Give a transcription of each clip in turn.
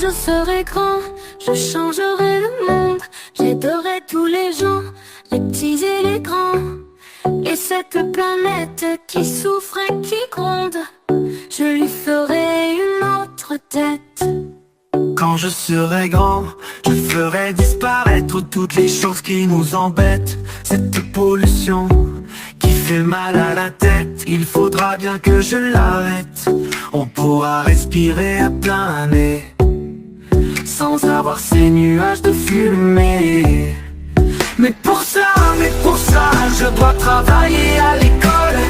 je serai grand, je changerai le monde. J'aiderai tous les gens, les petits et les grands. Et cette planète qui souffre et qui gronde, je lui ferai une autre tête. Quand je serai grand, je ferai disparaître toutes les choses qui nous embêtent. Cette pollution qui fait mal à la tête, il faudra bien que je l'arrête. On pourra respirer à plein nez, sans avoir ces nuages de fumée. Mais pour ça, je dois travailler à l'école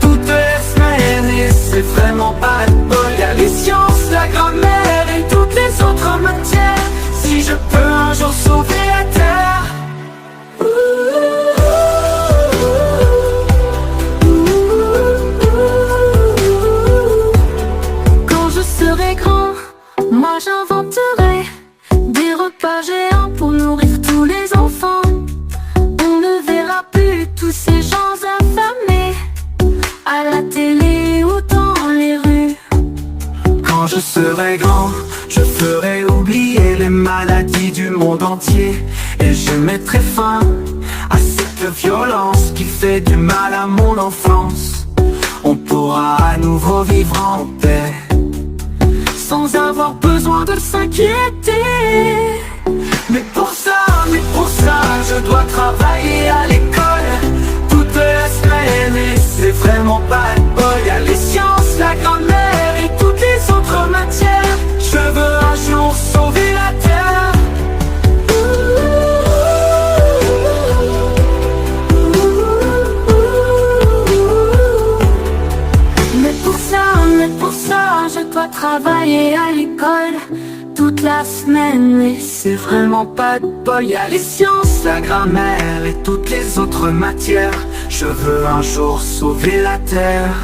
toutes les semaines. Et c'est vraiment pas de bol. Y'a les sciences, la grammaire et toutes les autres matières. Si je peux un jour sauver la terre. Quand je serai grand, moi j'inventerai des repas géants pour nourrir tous les enfants. On ne verra plus tous ces gens affamés à la télé ou dans les rues. Quand je serai grand, je ferai oublier les maladies du monde entier. Et je mettrai fin à cette violence qui fait du mal à mon enfance. On pourra à nouveau vivre en paix, sans avoir besoin de s'inquiéter. Mais pour ça, je dois travailler à l'école toutes les semaines. Et c'est vraiment pas de bol. Y'a les sciences, la grammaire et toutes les autres matières. Je veux un jour sauver la terre. Mais pour ça, je dois travailler à l'école toute la semaine. Et c'est vraiment pas de bol. Y'a les sciences, la grammaire et toutes les autres matières. Je veux un jour sauver la terre.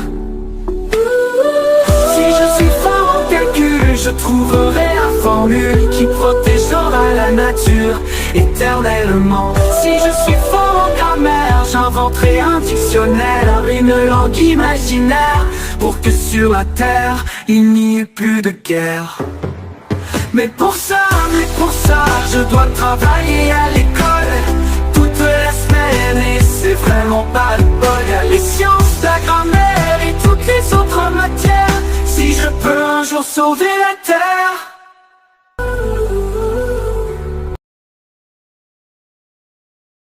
Si je suis fort en calcul, je trouverai la formule qui protégera la nature éternellement. Si je suis fort en grammaire, j'inventerai un dictionnaire, une langue imaginaire, pour que sur la terre, il n'y ait plus de guerre. Mais pour ça, je dois travailler à l'école toutes les semaines. Et c'est vraiment pas de bol. Y'a les sciences, la grammaire et toutes les autres matières. Si je peux un jour sauver la terre.